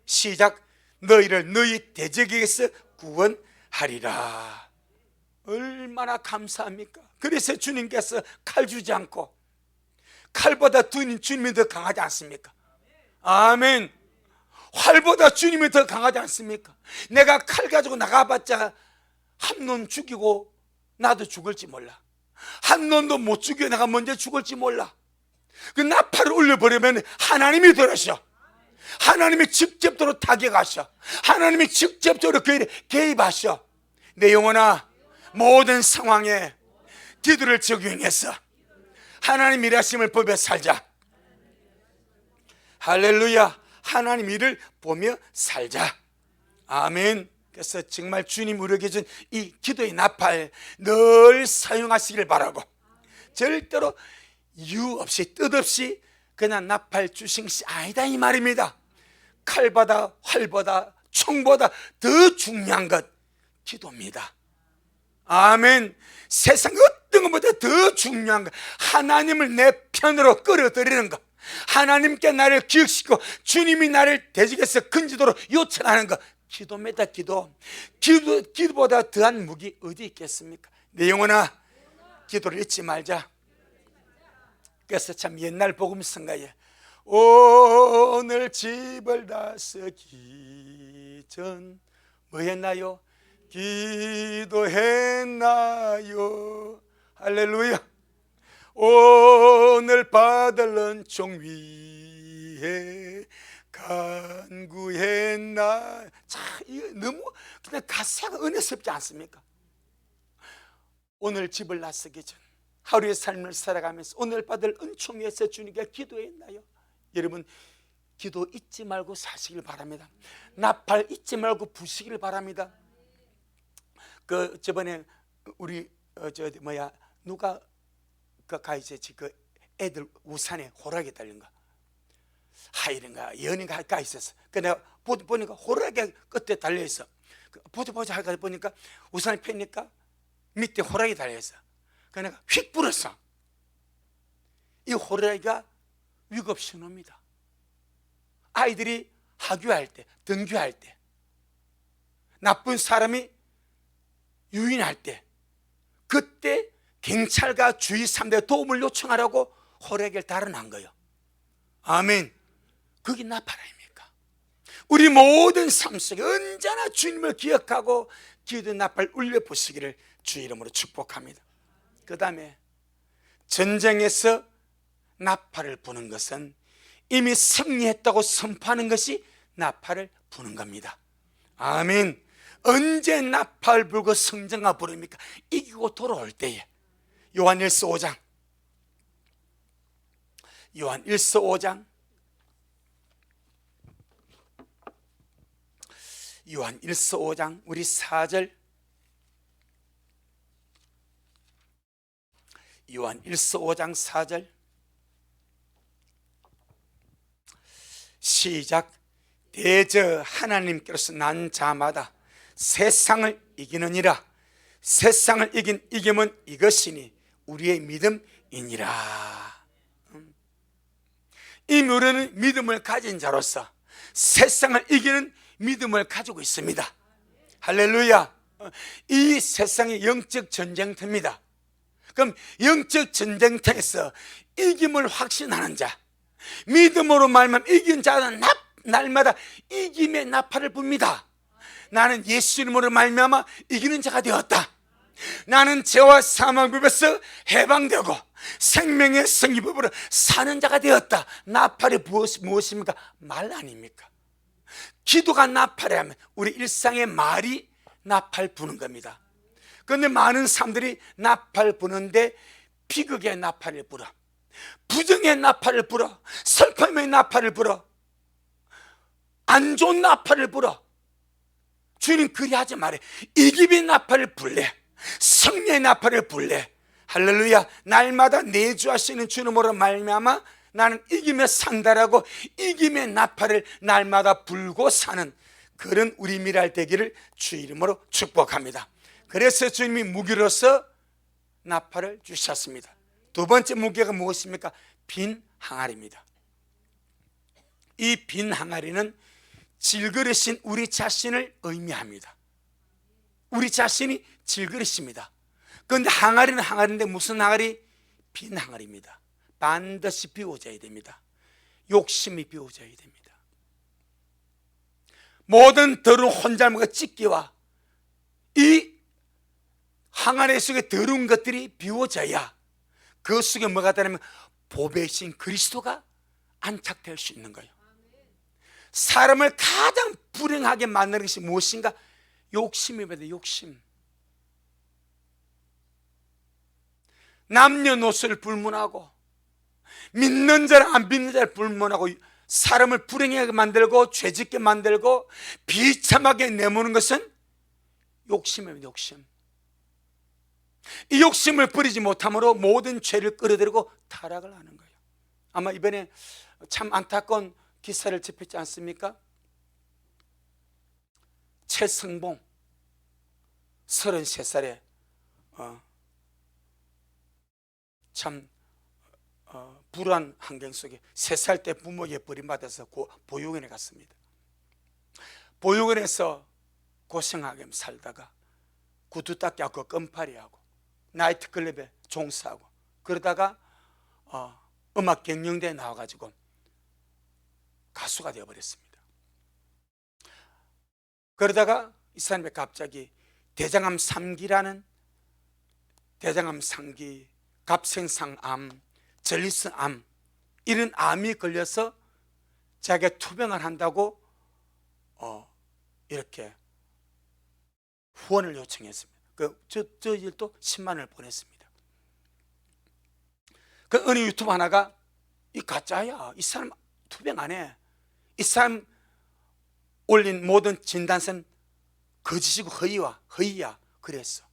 시작. 너희를 너희 대적에게서 구원하리라. 얼마나 감사합니까? 그래서 주님께서 칼 주지 않고, 칼보다 주님이 더 강하지 않습니까? 아멘. 활보다 주님이 더 강하지 않습니까? 내가 칼 가지고 나가봤자 암논 죽이고 나도 죽을지 몰라. 암논도 못 죽여 내가 먼저 죽을지 몰라. 그 나팔을 울려버리면 하나님이 들으셔. 하나님이 직접적으로 타격하셔. 하나님이 직접적으로 개입하셔. 내 영혼아, 모든 상황에 기도를 적용해서 하나님 일하심을 보며 살자. 할렐루야. 하나님 일을 보며 살자. 아멘. 그래서 정말 주님 우리에게 준 이 기도의 나팔 늘 사용하시길 바라고, 절대로 이유 없이 뜻없이 그냥 나팔 주신 것이 아니다 이 말입니다. 칼보다 활보다 총보다 더 중요한 것 기도입니다. 아멘. 세상 어떤 것보다 더 중요한 것, 하나님을 내 편으로 끌어들이는 것, 하나님께 나를 기억시키고 주님이 나를 대적에서 건지도록 요청하는 것, 기도입니다. 기도보다 더한 무기 어디 있겠습니까? 내 영혼아, 기도를 잊지 말자. 그래서 참 옛날 복음성가에 오늘 집을 다스기 전 뭐 했나요? 기도했나요? 할렐루야. 오늘 받을 은총 위에 간구했나. 참 이거 너무 그냥 가사가 은혜스럽지 않습니까? 오늘 집을 나서기 전 하루의 삶을 살아가면서 오늘 받을 은총 위에서 주님께 기도했나요? 여러분, 기도 잊지 말고 사시길 바랍니다. 나팔 잊지 말고 부시길 바랍니다. 그 저번에 우리 누가 그 애들 우산에 호랑이 달린 거, 하이른가 연인가 가 있었어. 그 내가 보니까 호랑이 끝에 달려 있어. 보자 하니까 보니까 우산을 펴니까 밑에 호랑이 달려 있어. 그 내가 휙 불었어. 이 호랑이가 위급 신호입니다. 아이들이 하교할 때, 등교할 때, 나쁜 사람이 유인할 때, 그때 경찰과 주위 사람들의 도움을 요청하라고 호랑이를 달아난 거예요. 아멘. 그게 나팔 아닙니까? 우리 모든 삶 속에 언제나 주님을 기억하고 기도 나팔 울려 보시기를 주 이름으로 축복합니다. 그 다음에 전쟁에서 나팔을 부는 것은 이미 승리했다고 선포하는 것이 나팔을 부는 겁니다. 아멘. 언제 나팔 불고 성전가 부릅니까? 이기고 돌아올 때에. 요한일서 5장 우리 4절, 요한일서 5장 4절 시작. 대저 하나님께로서 난 자마다 세상을 이기느니라. 세상을 이긴 이김은 이것이니 우리의 믿음이니라. 이 우리는 믿음을 가진 자로서 세상을 이기는 믿음을 가지고 있습니다. 할렐루야. 이 세상의 영적 전쟁터입니다. 그럼 영적 전쟁터에서 이김을 확신하는 자, 믿음으로 말하면 이긴 자는 날마다 이김의 나팔을 붑니다. 나는 예수 이름으로 말미암아 이기는 자가 되었다. 나는 죄와 사망법에서 해방되고 생명의 성기법으로 사는 자가 되었다. 나팔이 무엇입니까? 말 아닙니까? 기도가 나팔이라면 우리 일상의 말이 나팔 부는 겁니다. 그런데 많은 사람들이 나팔 부는데 비극의 나팔을 불어, 부정의 나팔을 불어, 슬픔의 나팔을 불어, 안 좋은 나팔을 불어. 주님 그리하지 말해. 이김의 나팔을 불래, 승리의 나팔을 불래. 할렐루야. 날마다 내주하시는 주님으로 말미암아 나는 이김에 산다라고 이김의 나팔을 날마다 불고 사는 그런 우리 미랄 되기를 주 이름으로 축복합니다. 그래서 주님이 무기로서 나팔을 주셨습니다. 두 번째 무기가 무엇입니까? 빈 항아리입니다. 이 빈 항아리는 질그릇인 우리 자신을 의미합니다. 우리 자신이 질그릇입니다. 그런데 항아리는 항아리인데 무슨 항아리? 빈 항아리입니다. 반드시 비워져야 됩니다. 욕심이 비워져야 됩니다. 모든 더러운 혼잘못과 찢기와 이 항아리 속에 더러운 것들이 비워져야 그 속에 뭐가 되냐면 보배이신 그리스도가 안착될 수 있는 거예요. 사람을 가장 불행하게 만드는 것이 무엇인가? 욕심입니다. 욕심. 남녀노소를 불문하고 믿는 자를 안 믿는 자를 불문하고 사람을 불행하게 만들고 죄짓게 만들고 비참하게 내모는 것은 욕심입니다. 욕심. 이 욕심을 버리지 못함으로 모든 죄를 끌어들이고 타락을 하는 거예요. 아마 이번에 참 안타까운 기사를 접했지 않습니까? 최승봉 33살에 참 불우한 환경 속에 3살 때 부모에게 버림받아서 보육원에 갔습니다. 보육원에서 고생하게 살다가 구두 닦기 하고 껌파리 하고 나이트클럽에 종사하고 그러다가 음악 경영대에 나와가지고 가수가 되어버렸습니다. 그러다가 이 사람이 갑자기 대장암 3기라는 대장암 3기, 갑생상암, 전립선암 이런 암이 걸려서 자기가 투병을 한다고 이렇게 후원을 요청했습니다. 저 일도 10만 원을 보냈습니다. 그 어느 유튜브 하나가 이 가짜야, 이 사람 투병 안 해, 이 사람 올린 모든 진단서는 거짓이고 허위야 그랬어.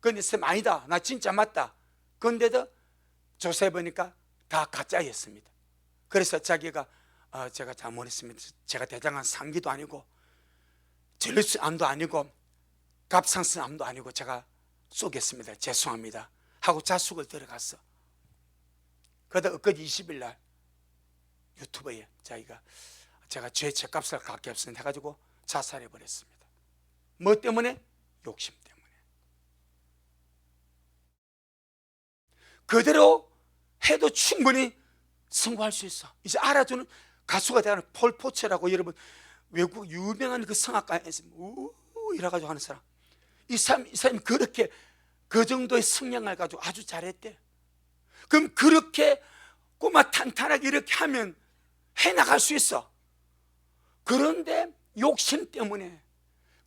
그런데 쌤 아니다, 나 진짜 맞다. 그런데도 조사해 보니까 다 가짜였습니다. 그래서 자기가 제가 잘못했습니다. 제가 대장암 3기도 아니고 전립선암도 아니고 갑상선암도 아니고 제가 쏘겠습니다. 죄송합니다 하고 자숙을 들어갔어. 그러다 엊그제 20일 날 유튜브에 제가 죄 값을 갚게 없습니다 해가지고 자살해 버렸습니다. 뭐 때문에? 욕심 때문에. 그대로 해도 충분히 성공할 수 있어. 이제 알아주는 가수가 되는 폴 포체라고 여러분 외국 유명한 그 성악가에서 이래가지고 하는 사람, 이 사람이 그렇게 그 정도의 성량을 가지고 아주 잘했대. 그럼 그렇게 꼬마 탄탄하게 이렇게 하면 해나갈 수 있어. 그런데 욕심 때문에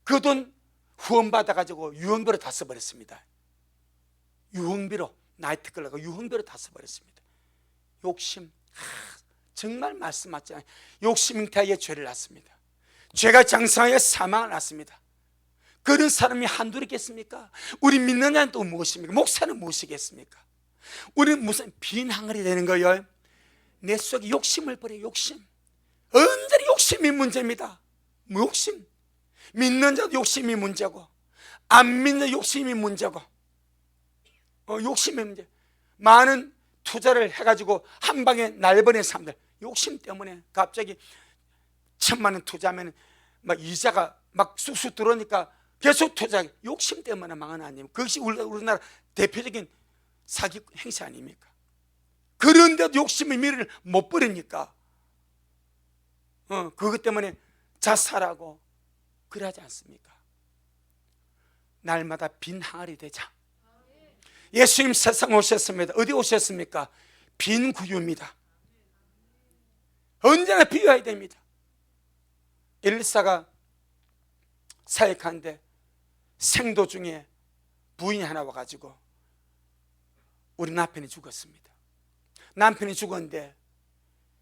그 돈 후원받아가지고 유흥비로 다 써버렸습니다. 유흥비로, 나이트클럽 유흥비로 다 써버렸습니다. 욕심. 정말 말씀 맞지 않아요. 욕심 잉태하에 죄를 낳습니다. 죄가 장성하여 사망을 낳습니다. 그런 사람이 한둘 있겠습니까? 우리 믿는 자는 또 무엇입니까? 목사는 무엇이겠습니까? 우리는 무슨 빈 항아리 되는 거예요. 내 속에 욕심을 버려. 욕심. 언제나 욕심이 문제입니다. 욕심. 믿는 자도 욕심이 문제고 안 믿는 욕심이 문제고 욕심이 문제. 많은 투자를 해가지고 한 방에 날버린 사람들 욕심 때문에 갑자기 1,000만 원 투자하면 막 이자가 막 쑥쑥 들어오니까 계속 투자, 욕심 때문에 망한 아니에요. 그것이 우리나라 대표적인 사기 행세 아닙니까? 그런데도 욕심의 미를 못 버리니까 그것 때문에 자살하고 그러지 않습니까? 날마다 빈 항아리 되자. 예수님 세상 오셨습니다. 어디 오셨습니까? 빈 구유입니다. 언제나 비워야 됩니다. 엘리사가 사역하는데 생도 중에 부인이 하나 와가지고 우리 남편이 죽었습니다. 남편이 죽었는데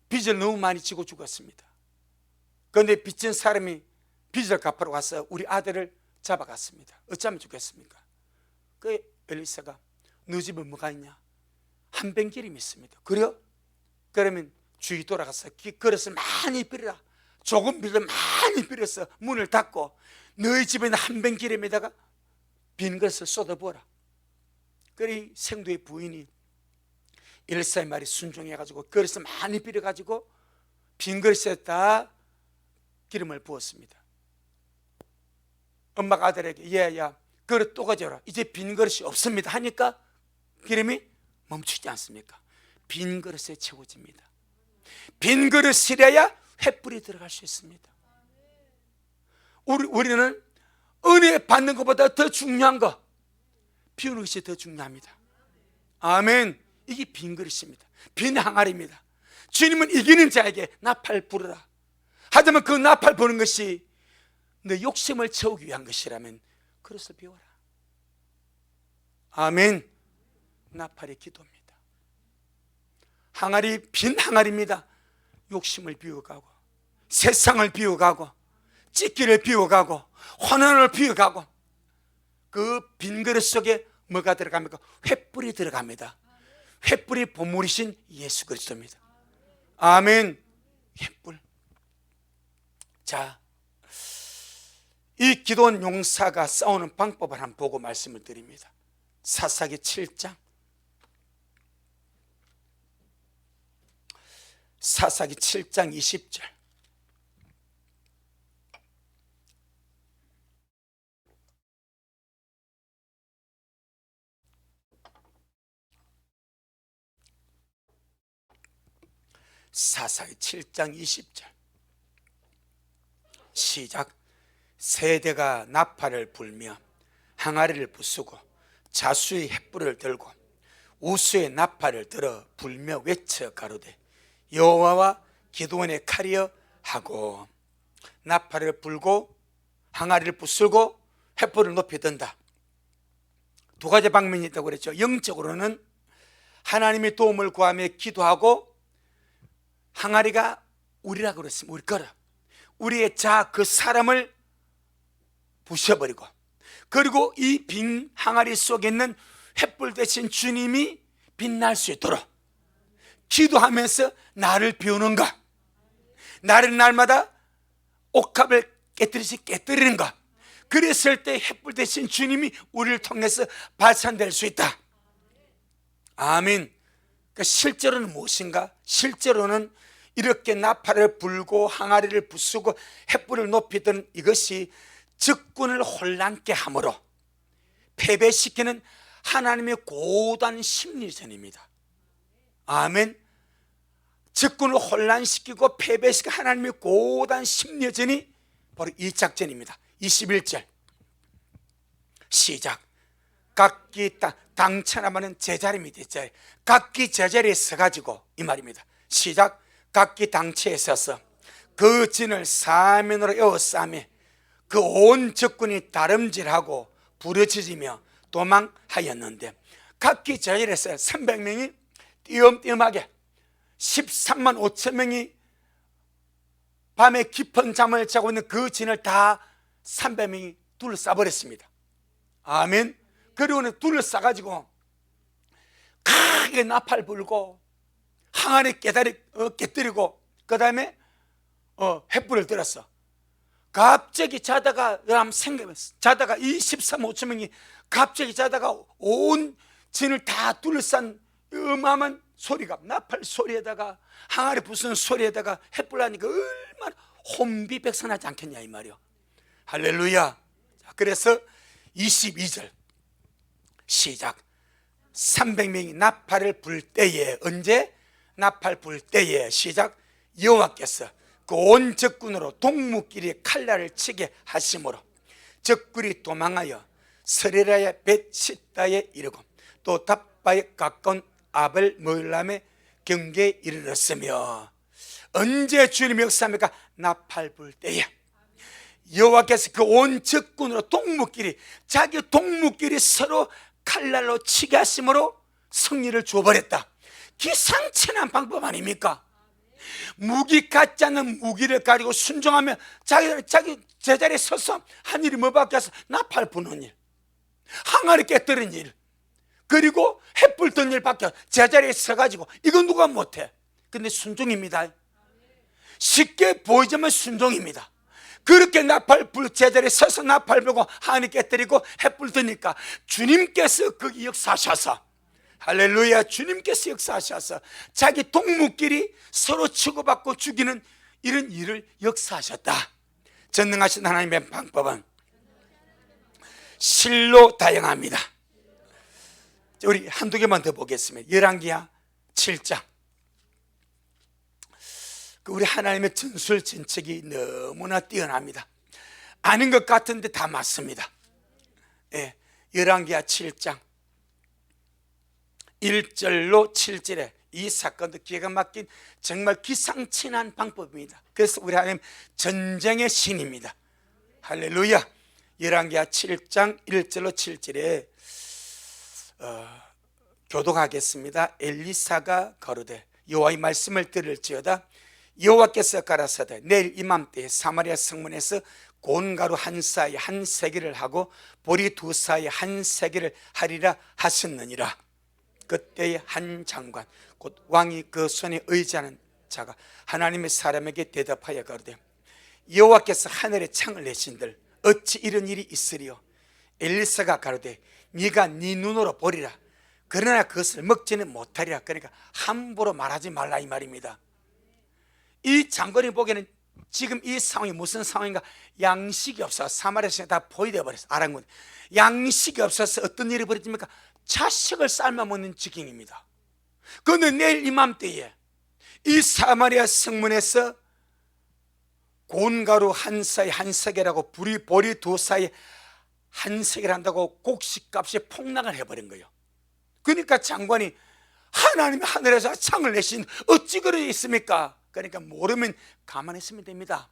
빚을 너무 많이 지고 죽었습니다. 그런데 빚진 사람이 빚을 갚으러 와서 우리 아들을 잡아갔습니다. 어쩌면 죽겠습니까? 그 엘리사가 너 집에 뭐가 있냐? 한 병 기름이 있습니다. 그래요? 그러면 주위 돌아가서 그릇을 많이 빌어라. 조금 빌어 많이 빌어서 문을 닫고 너희 집에 있는 한 병 기름에다가 빈 그릇을 쏟아부어라. 그리 생도의 부인이 엘리사의 말이 순종해가지고 그릇을 많이 빌어가지고 빈 그릇에 다 기름을 부었습니다. 엄마가 아들에게 얘야 그릇 또 가져라. 이제 빈 그릇이 없습니다 하니까 기름이 멈추지 않습니까? 빈 그릇에 채워집니다. 빈 그릇이래야 횃불이 들어갈 수 있습니다. 우리는 은혜 받는 것보다 더 중요한 거 비우는 것이 더 중요합니다. 아멘. 이게 빈 그릇입니다. 빈 항아리입니다. 주님은 이기는 자에게 나팔 부르라. 하지만 그 나팔 부는 것이 내 욕심을 채우기 위한 것이라면 그릇을 비워라. 아멘. 나팔이 기도입니다. 항아리 빈 항아리입니다. 욕심을 비워가고 세상을 비워가고 찢기를 비워가고 환난을 비워가고 그 빈 그릇 속에 뭐가 들어갑니까? 횃불이 들어갑니다. 횃불이 보물이신 예수 그리스도입니다. 아멘. 횃불. 자, 이 기도원 용사가 싸우는 방법을 한번 보고 말씀을 드립니다. 사사기 7장 사사기 7장 20절. 사사기 7장 20절 시작. 세대가 나팔을 불며 항아리를 부수고 자수의 횃불을 들고 우수의 나팔을 들어 불며 외쳐 가로되 여호와와 기드온의 칼이여 하고 나팔을 불고 항아리를 부수고 횃불을 높이 든다. 두 가지 방면이 있다고 그랬죠. 영적으로는 하나님의 도움을 구하며 기도하고 항아리가 우리라고 그랬습니다. 우리 거라. 우리의 자 그 사람을 부셔버리고 그리고 이 빈 항아리 속에 있는 횃불 대신 주님이 빛날 수 있도록 기도하면서 나를 비우는가, 나를 날마다 옥합을 깨뜨리듯이 깨뜨리는 것. 그랬을 때 횃불 대신 주님이 우리를 통해서 발산될 수 있다. 아멘. 그러니까 실제로는 무엇인가? 실제로는 이렇게 나팔을 불고 항아리를 부수고 횃불을 높이 든 이것이 적군을 혼란케 함으로 패배시키는 하나님의 고단 심리전입니다. 아멘. 적군을 혼란시키고 패배시키는 하나님의 고단 심리전이 바로 이 작전입니다. 21절 시작. 각기 당천하면 제자리 밑에 있어요. 각기 제자리에 서가지고 이 말입니다. 시작. 각기 당체에 서서 그 진을 사면으로 에워싸매 그 온 적군이 다름질하고 부르짖으며 도망하였는데 각기 제자리에 서 300명이 띄엄띄엄하게 13만 5천 명이 밤에 깊은 잠을 자고 있는 그 진을 다 300명이 둘러싸버렸습니다. 아멘. 그리고는 둘러싸가지고 크게 나팔 불고 항아리 깨뜨리고 그 다음에 횃불을 들었어. 갑자기 자다가 자다가 이 13, 5천 명이 갑자기 자다가 온 진을 다 둘러싼 어마어마한 소리가 나팔 소리에다가 항아리 부수는 소리에다가 횃불 하니까 얼마나 혼비백산하지 않겠냐 이 말이요. 할렐루야. 그래서 22절 시작. 300명이 나팔을 불 때에, 언제? 나팔 불 때에 시작. 여호와께서 그 온 적군으로 동무끼리 칼날을 치게 하심으로 적군이 도망하여 스레라의 벳시다에 이르고 또 답바에 가까운 아벨 모일람의 경계에 이르렀으며. 언제 주님이 역사합니까? 나팔 불 때에 여호와께서 그 온 적군으로 동무끼리, 자기 동무끼리 서로 칼날로 치게 하심으로 승리를 줘버렸다. 기상천외한 방법 아닙니까? 무기 같지 않는 무기를 가지고 순종하면 자기 제자리에 서서 한 일이 뭐밖에 없어? 나팔 부는 일, 항아리 깨뜨린 일, 그리고 햇불 든 일밖에 없어. 제자리에 서가지고 이건 누가 못해? 근데 순종입니다. 쉽게 보이지만 순종입니다. 그렇게 나팔 불 제자리에 서서 나팔 불고 하늘 깨뜨리고 햇불 드니까 주님께서 거기 역사하셔서, 할렐루야, 주님께서 역사하셔서 자기 동무끼리 서로 치고받고 죽이는 이런 일을 역사하셨다. 전능하신 하나님의 방법은 실로 다양합니다. 우리 한두 개만 더 보겠습니다. 열왕기하 7장. 우리 하나님의 전술 전책이 너무나 뛰어납니다. 아는 것 같은데 다 맞습니다. 예, 열왕기하 7장 1절로 7절에 이 사건도 기가 막힌 정말 기상천외한 방법입니다. 그래서 우리 하나님 전쟁의 신입니다. 할렐루야. 열왕기하 7장 1절로 7절에 교독하겠습니다. 엘리사가 가로되 여호와의 말씀을 들을지어다. 여호와께서 가라사대 내일 이맘때에 사마리아 성문에서 곤가루 한 사에 한 세겔을 하고 보리 두 사에 한 세겔을 하리라 하셨느니라. 그때의 한 장관 곧 왕이 그 손에 의지하는 자가 하나님의 사람에게 대답하여 가로되 여호와께서 하늘에 창을 내신들 어찌 이런 일이 있으리요? 엘리사가 가로되 네가 네 눈으로 보리라. 그러나 그것을 먹지는 못하리라. 그러니까 함부로 말하지 말라 이 말입니다. 이 장관이 보기에는 지금 이 상황이 무슨 상황인가? 양식이 없어서 사마리아에서 다 포위되어 버렸어. 아랑군 양식이 없어서 어떤 일이 벌어집니까? 자식을 삶아 먹는 지경입니다. 그런데 내일 이맘때에 이 사마리아 성문에서 곤가루 한 사에 한 세겔하고 보리 두 사에 한 세겔 한다고 곡식값이 폭락을 해버린 거예요. 그러니까 장관이 하나님이 하늘에서 창을 내신 어찌 그리 있습니까? 그러니까 모르면 가만히 있으면 됩니다.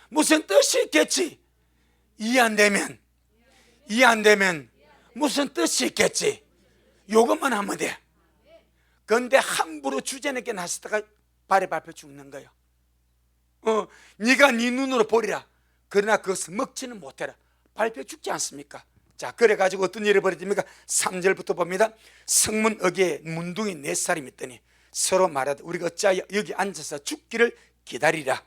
무슨 뜻이 있겠지? 이해 안 되면 무슨 뜻이 있겠지? 요것만 하면 돼. 그런데 함부로 주제넘게 나섰다가 발에 밟혀 죽는 거예요. 네가 네 눈으로 보리라. 그러나 그것을 먹지는 못해라. 밟혀 죽지 않습니까? 자, 그래가지고 어떤 일이 벌어집니까? 3절부터 봅니다. 성문 어귀에 문둥이 4사람이 있더니 서로 말하되 우리가 어찌하여 여기 앉아서 죽기를 기다리라.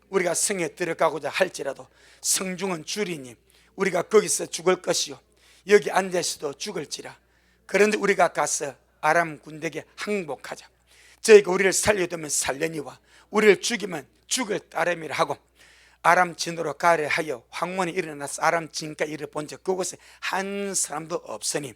우리가 성에 들어가고자 할지라도 성중은 줄이니 우리가 거기서 죽을 것이요 여기 앉아서도 죽을지라. 그런데 우리가 가서 아람 군대에게 항복하자. 저희가 우리를 살려두면 살려니와 우리를 죽이면 죽을 따름이라 하고 아람 진으로 가려 하여 황문이 일어나서 아람 진까지 이르러 본즉 그곳에 한 사람도 없으니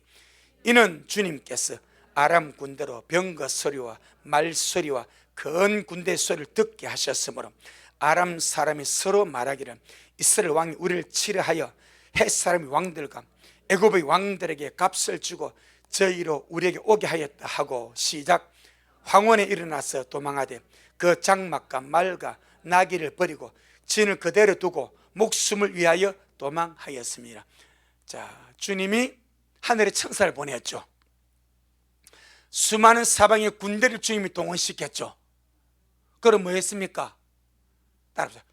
이는 주님께서 아람 군대로 병거 소리와 말소리와 큰 군대 소리를 듣게 하셨으므로 아람 사람이 서로 말하기를 이스라엘 왕이 우리를 치려 하여 헷 사람의 왕들과 애굽의 왕들에게 값을 주고 저희로 우리에게 오게 하였다 하고 시작. 황혼에 일어나서 도망하되 그 장막과 말과 나귀를 버리고 진을 그대로 두고 목숨을 위하여 도망하였습니다. 자, 주님이 하늘에 천사를 보냈죠. 수많은 사방의 군대를 주님이 동원시켰죠. 그럼 뭐 했습니까? 따라보세요.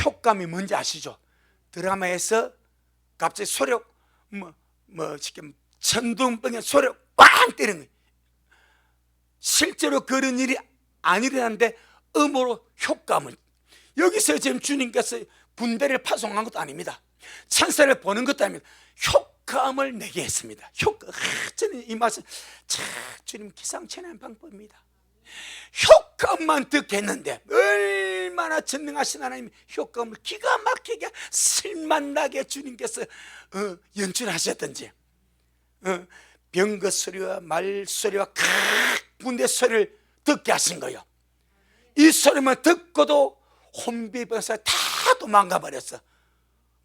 효과음이 뭔지 아시죠? 드라마에서 갑자기 소리가 지금 천둥번개 소리가 꽝 때리는 거예요. 실제로 그런 일이 안 일어나는데 음으로 효과음을. 여기서 지금 주님께서 군대를 파송한 것도 아닙니다. 천사를 보는 것도 아닙니다. 효과음을 내게 했습니다. 저는 이 말씀 참 주님 기상천외한 방법입니다. 효과음만 듣겠는데 얼마나 전능하신 하나님 효과음을 기가 막히게 쓸만나게 주님께서 연출하셨던지 병거 소리와 말 소리와 군대 소리를 듣게 하신 거예요. 이 소리만 듣고도 혼비병사 다 도망가 버렸어.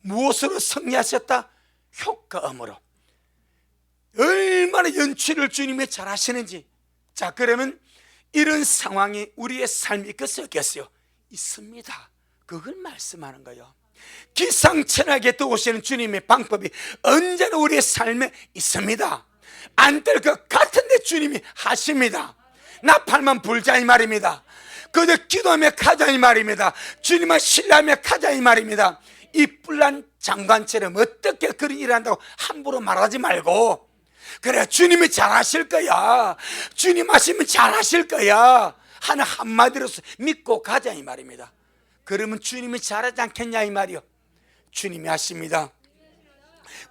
무엇으로 승리하셨다? 효과음으로. 얼마나 연출을 주님이 잘 하시는지. 자, 그러면 이런 상황이 우리의 삶이 있겠어요? 있습니다. 그걸 말씀하는 거예요. 기상천외하게 도우시는 주님의 방법이 언제나 우리의 삶에 있습니다. 안 될 것 같은데 주님이 하십니다. 나팔만 불자 이 말입니다. 그저 기도하며 가자 이 말입니다. 주님을 신뢰하며 가자 이 말입니다. 이 뿔난 장관처럼 어떻게 그런 일을 한다고 함부로 말하지 말고, 그래 주님이 잘하실 거야, 주님 하시면 잘하실 거야 하는 한마디로서 믿고 가자 이 말입니다. 그러면 주님이 잘하지 않겠냐 이 말이요. 주님이 하십니다.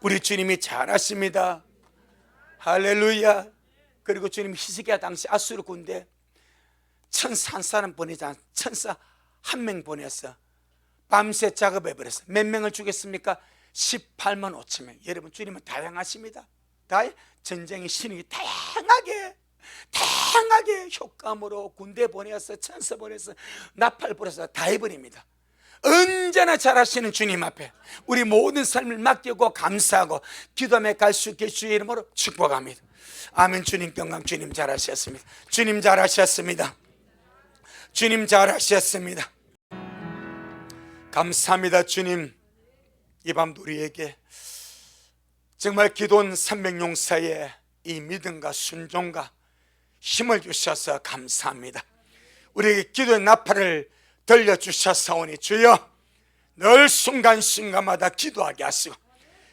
우리 주님이 잘하십니다. 할렐루야. 그리고 주님이 히스기야 당시 아수르 군대 천사 한 사람 보내지 않, 천사 한 명 보냈어. 밤새 작업해버렸어. 몇 명을 죽였습니까? 18만 5천 명. 여러분, 주님은 다양하십니다. 전쟁의 신이 다양하게 효과음으로 군대 보내서 천사 보내서 나팔 불어서 다 해버립니다. 언제나 잘하시는 주님 앞에 우리 모든 삶을 맡기고 감사하고 기도하며 갈 수 있게 주의 이름으로 축복합니다. 아멘. 주님 평강. 주님 잘하셨습니다. 주님 잘하셨습니다. 주님 잘하셨습니다. 감사합니다. 주님, 이 밤도 우리에게 정말 기도원 300용사의 이 믿음과 순종과 힘을 주셔서 감사합니다. 우리에게 기도의 나팔을 들려주셨사오니 주여, 늘 순간순간마다 기도하게 하시고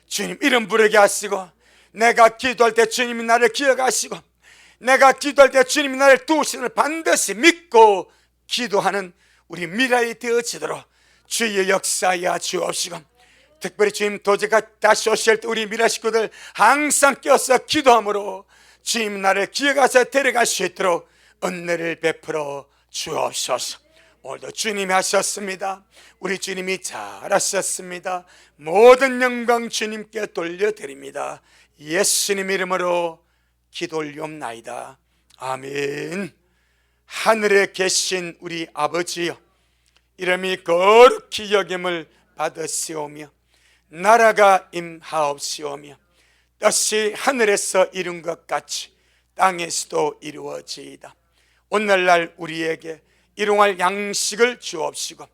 주님 이름 부르게 하시고, 내가 기도할 때 주님이 나를 기억하시고, 내가 기도할 때 주님이 나를 도우시는 반드시 믿고 기도하는 우리 미라이 되어지도록 주의 역사하여 주옵시고, 특별히 주님 도저가 다시 오실 때 우리 미라 식구들 항상 껴서 기도함으로 주님 나를 기억하셔 데려갈 수 있도록 은혜를 베풀어 주옵소서. 오늘도 주님이 하셨습니다. 우리 주님이 잘하셨습니다. 모든 영광 주님께 돌려드립니다. 예수님 이름으로 기도 올리옵나이다. 아멘. 하늘에 계신 우리 아버지여, 이름이 거룩히 여김을 받으시오며 나라가 임하옵시오며 뜻이 하늘에서 이룬 것 같이 땅에서도 이루어지이다. 오늘날 우리에게 일용할 양식을 주옵시고,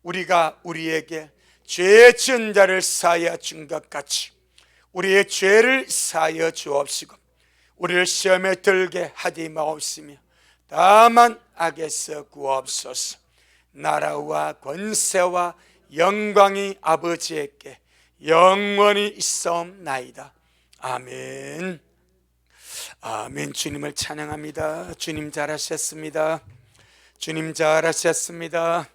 우리가 우리에게 죄 지은 자를 사하여 준 것 같이 우리의 죄를 사하여 주옵시고, 우리를 시험에 들게 하지 마옵시며 다만 악에서 구하옵소서. 나라와 권세와 영광이 아버지에게 영원히 있사옵나이다. 아멘. 아멘. 주님을 찬양합니다. 주님 잘하셨습니다. 주님 잘하셨습니다.